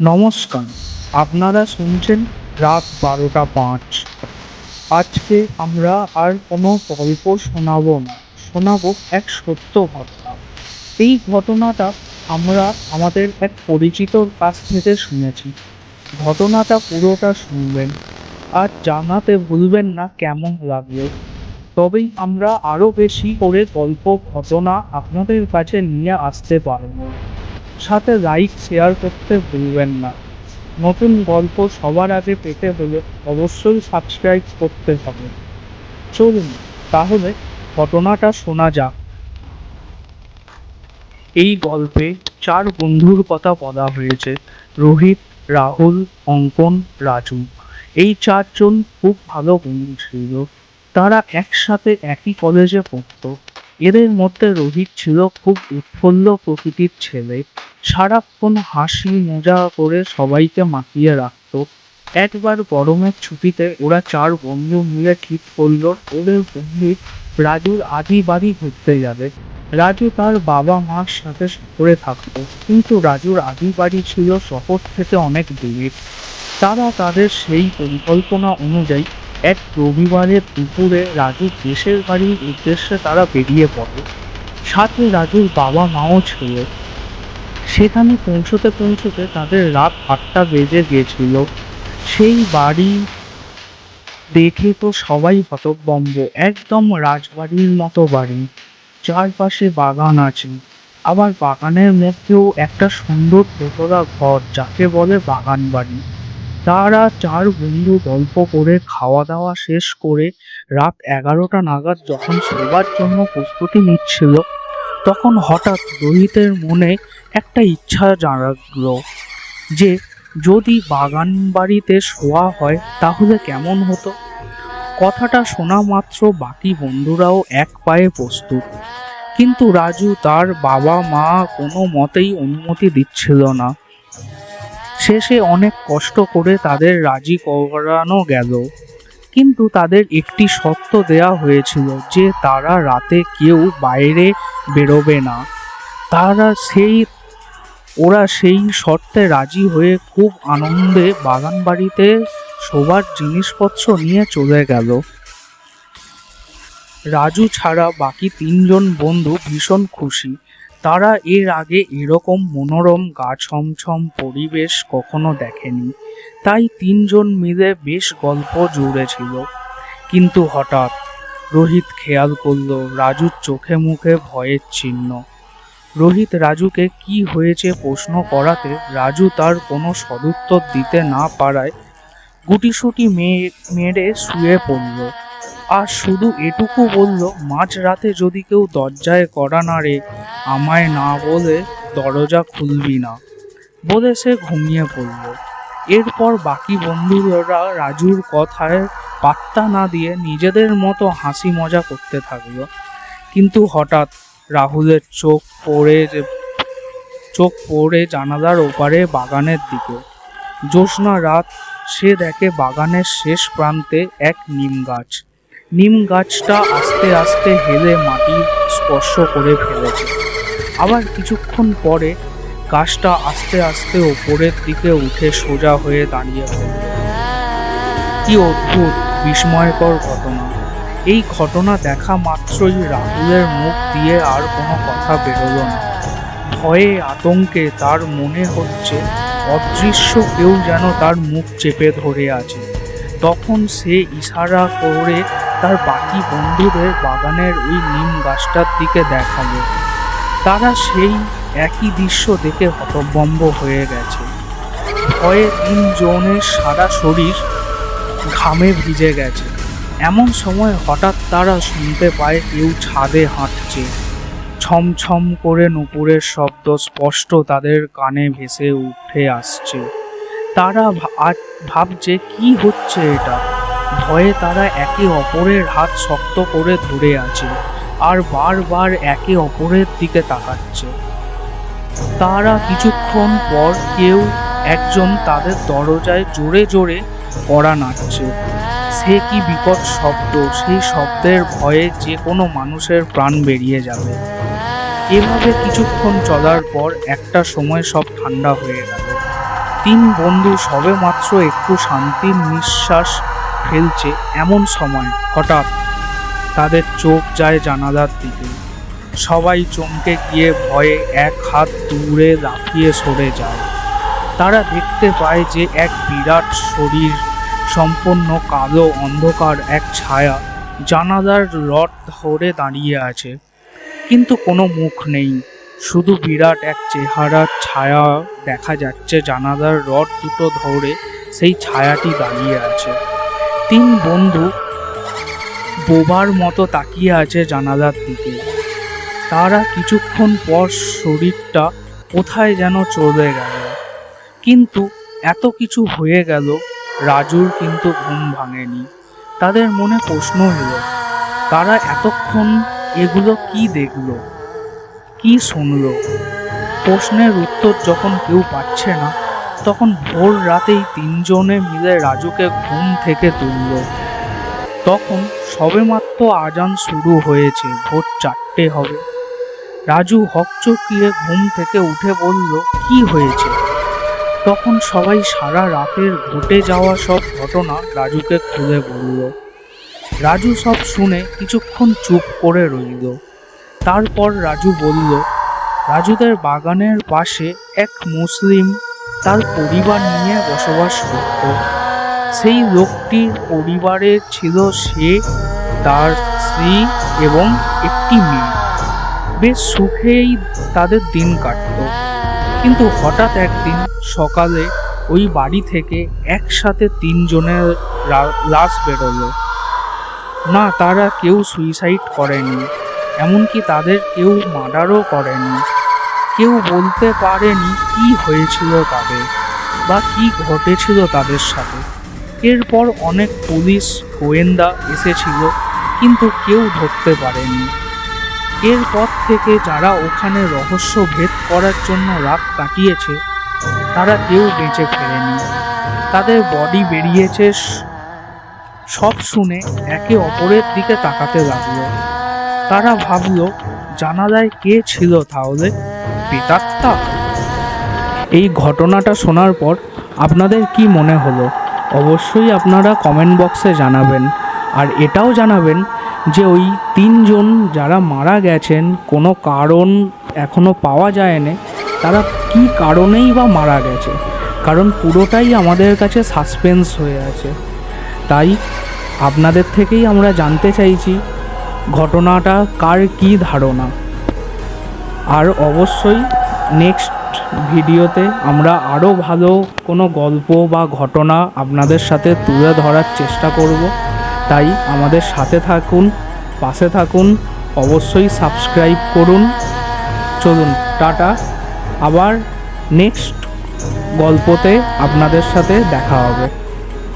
নমস্কার, আপনারা শুনছেন রাত 12টা 5। আজকে আমরা আর কোনো গল্প শোনাবো না, শোনাবো এক সত্য ঘটনা। এই ঘটনাটা আমরা আমাদের এক পরিচিতর কাছ থেকে শুনেছি। ঘটনাটা পুরোটা শুনবেন আর জানাতে ভুলবেন না কেমন লাগলো। তবেই আমরা আরও বেশি করে গল্প ঘটনা আপনাদের কাছে নিয়ে আসতে পারবো। সাথে লাইক শেয়ার করতে ভুলবেন না। নতুন গল্প সবার আগে পেতে হলে অবশ্যই সাবস্ক্রাইব করতে হবে। চলুন তাহলে ঘটনাটা শোনা যাক। এই গল্পে 4 বন্ধুর কথা বলা হয়েছে: রোহিত, রাহুল, অঙ্কন, রাজু। এই 4জন খুব ভালো বন্ধু ছিল। তারা একসাথে একই কলেজে পড়তো। এদের মধ্যে রোহিত ছিল খুব উৎফুল্ল প্রকৃতির ছেলে। সারাক্ষণ হাসি মজা করে সবাইকে মাতিয়ে রাখতো। একবার গরমের ছুটিতে ওরা 4 বন্ধু মিলে ঠিক করলো ওদের বন্ধু রাজুর আদি বাড়ি ঘুরতে যাবে। রাজু তার বাবা মার সাথে শহরে থাকতো, কিন্তু রাজুর আদি বাড়ি ছিল শহর থেকে অনেক দূরে। তারা তাদের সেই পরিকল্পনা অনুযায়ী এক রবিবারের দুপুরে রাজুর দেশের বাড়ির উদ্দেশ্যে তারা বেরিয়ে পড়ে। সাথে রাজুর বাবা মাও ছিল। সেখানে পৌঁছতে পৌঁছতে তাদের রাত 8টা বেজে গিয়েছিল। সেই বাড়ি দেখে তো সবাই হতভম্ব। একদম রাজবাড়ির মতো বাড়ি। চারপাশে বাগান আছে। আবার বাগানের মধ্যেও একটা সুন্দর দোতলা ঘর, যাকে বলে বাগান বাড়ি। তারা 4 বন্ধু গল্প করে খাওয়া দাওয়া শেষ করে রাত 11টা নাগাদ যখন শোবার জন্য প্রস্তুতি নিচ্ছিল, তখন হঠাৎ রোহিতের মনে একটা ইচ্ছা জাগলো যে যদি বাগান বাড়িতে শোয়া হয় তাহলে কেমন হতো। কথাটা শোনা মাত্র বাকি বন্ধুরাও এক পায়ে প্রস্তুত। কিন্তু রাজু তার বাবা মা কোনো মতেই অনুমতি দিচ্ছিল না। শেষে অনেক কষ্ট করে তাদের রাজি করানো গেল। কিন্তু তাদের একটি শর্ত দেয়া হয়েছিল যে তারা রাতে কেউ বাইরে বেরোবে না। ওরা সেই শর্তে রাজি হয়ে খুব আনন্দে বাগান বাড়িতে শোবার জিনিসপত্র নিয়ে চলে গেল। রাজু ছাড়া বাকি 3জন বন্ধু ভীষণ খুশি। তারা এর আগে এরকম মনোরম গা ছমছম পরিবেশ কখনো দেখেনি। তাই 3জন মিলে বেশ গল্প জুড়েছিল। কিন্তু হঠাৎ রোহিত খেয়াল করলো রাজুর চোখে মুখে ভয়ের চিহ্ন। রোহিত রাজুকে কি হয়েছে প্রশ্ন করাতে রাজু তার কোনো সদুত্তর দিতে না পারায় গুটিসুটি মেরে শুয়ে পড়ল। আর শুধু এটুকু বলল, মাঝরাতে যদি কেউ দরজায় কড়া নাড়ে, আমায় না বলে দরজা খুলবি না, বলে সে ঘুমিয়ে পড়ল। এরপর বাকি বন্ধুরা রাজুর কথায় পাত্তা না দিয়ে নিজেদের মতো হাসি মজা করতে থাকলো। কিন্তু হঠাৎ রাহুলের চোখ পড়ে জানালার ওপারে বাগানের দিকে। জ্যোৎস্না রাত, সে দেখে বাগানের শেষ প্রান্তে এক নিম গাছ। নিম গাছটা আস্তে আস্তে হেলে মাটি স্পর্শ করে ফেলেছে। আবার কিছুক্ষণ পরে গাছটা আস্তে আস্তে ওপরের দিকে উঠে সোজা হয়ে দাঁড়িয়ে পড়ল। কি অদ্ভুত বিস্ময়কর ঘটনা! এই ঘটনা দেখা মাত্রই রাহুলের মুখ দিয়ে আর কোনো কথা বেরোলো না। ভয়ে আতঙ্কে তার মনে হচ্ছে অদৃশ্য কেউ যেন তার মুখ চেপে ধরে আছে। তখন সে ইশারা করে তার বাকি বন্ধুদের বাগানের ওই নিম গাছটার দিকে দেখালো। তারা সেই একই দৃশ্য দেখে হতভম্ব হয়ে গেছে। ভয়ে 3জনের সারা শরীর ঘামে ভিজে গেছে। এমন সময় হঠাৎ তারা শুনতে পায় কেউ ছাদে হাঁটছে। ছমছম করে নুপুরের শব্দ স্পষ্ট তাদের কানে ভেসে উঠে আসছে। তারা ভাবছে কি হচ্ছে এটা। ভয়ে তারা একে অপরের হাত শক্ত করে ধরে আছে আর বারবার একে অপরের দিকে তাকাচ্ছে। তারা কিছুক্ষণ পর কেউ একজন তাদের দরজায় জোরে জোরে কড়া নাড়ছে। সে কি বিকট শব্দ! সেই শব্দের ভয়ে যে কোনো মানুষের প্রাণ বেরিয়ে যাবে। এভাবে কিছুক্ষণ চলার পর একটা সময় সব ঠান্ডা হয়ে গেল। তিন বন্ধু সবেমাত্র একটু শান্তির নিঃশ্বাস ফেলছে, এমন সময় হঠাৎ তাদের চোখ যায় জানালার দিকে। সবাই চমকে গিয়ে ভয়ে এক হাত দূরে লাফিয়ে সরে যায়। তারা দেখতে পায় যে এক বিরাট শরীর সম্পন্ন কালো অন্ধকার এক ছায়া জানালার রড ধরে দাঁড়িয়ে আছে, কিন্তু কোনো মুখ নেই, শুধু বিরাট এক চেহারার ছায়া দেখা যাচ্ছে। জানালার রড দুটো ধরে সেই ছায়াটি দাঁড়িয়ে আছে। তিন বন্ধু বোবার মতো তাকিয়ে আছে জানালার দিকে। তারা কিছুক্ষণ পর শরীরটা কোথায় যেন চলে গেল। কিন্তু এত কিছু হয়ে গেল, রাজুর কিন্তু ঘুম ভাঙেনি। তাদের মনে প্রশ্ন এলো, তারা এতক্ষণ এগুলো কি দেখলো, কি শুনলো? প্রশ্নের উত্তর যখন কেউ পাচ্ছে না, তখন ভোর রাতেই তিনজনে মিলে রাজুকে ঘুম থেকে তুলল। তখন সবেমাত্র আজান শুরু হয়েছে, ভোর 4টে হবে। রাজু হকচকিয়ে ঘুম থেকে উঠে বলল, কি হয়েছে? তখন সবাই সারা রাতের ঘটে যাওয়া সব ঘটনা রাজুকে খুলে বলল। রাজু সব শুনে কিছুক্ষণ চুপ করে রইল। তারপর রাজু বলল, রাজুদের বাগানের পাশে এক মুসলিম তার পরিবার নিয়ে বসবাস করত। সেই লোকটির পরিবারে ছিল সে, তার স্ত্রী এবং একটি মেয়ে। বেশ সুখেই তাদের দিন কাটত। কিন্তু হঠাৎ একদিন সকালে ওই বাড়ি থেকে একসাথে তিনজনের লাশ বেরোলো। না, তারা কেউ সুইসাইড করেনি, এমনকি তাদের কেউ মার্ডারও করেনি। কেউ বলতে পারেনি কি হয়েছিল তাদের বা কি ঘটেছিল তাদের সাথে। এরপর অনেক পুলিশ গোয়েন্দা এসেছিল, কিন্তু কেউ ধরতে পারেনি। এরপর থেকে যারা ওখানে রহস্য ভেদ করার জন্য রাত কাটিয়েছে, তারা কেউ বেঁচে ফেরেনি। তাদের বডি বেরিয়েছে। সব শুনে একে অপরের দিকে তাকাতে লাগলো। তারা ভাবলো, জানালায় কে ছিল তাহলে? প্রেতাত্মা? এই ঘটনাটা শোনার পর আপনাদের কি মনে হলো? অবশ্যই আপনারা কমেন্ট বক্সে জানাবেন। আর এটাও জানাবেন যে ওই তিনজন যারা মারা গেছেন, কোনো কারণ এখনো পাওয়া যায়নি, তারা কি কারণেই বা মারা গেছে। কারণ পুরোটাই আমাদের কাছে সাসপেন্স হয়ে আছে। তাই আপনাদের থেকেই আমরা জানতে চাইছি ঘটনাটা কার কি ধারণা। আর অবশ্যই নেক্সট ভিডিওতে আমরা আরও ভালো কোনো গল্প বা ঘটনা আপনাদের সাথে তুলে ধরার চেষ্টা করব। তাই আমাদের সাথে থাকুন, পাশে থাকুন, অবশ্যই সাবস্ক্রাইব করুন। চলুন, টাটা। আবার নেক্সট গল্পতে আপনাদের সাথে দেখা হবে।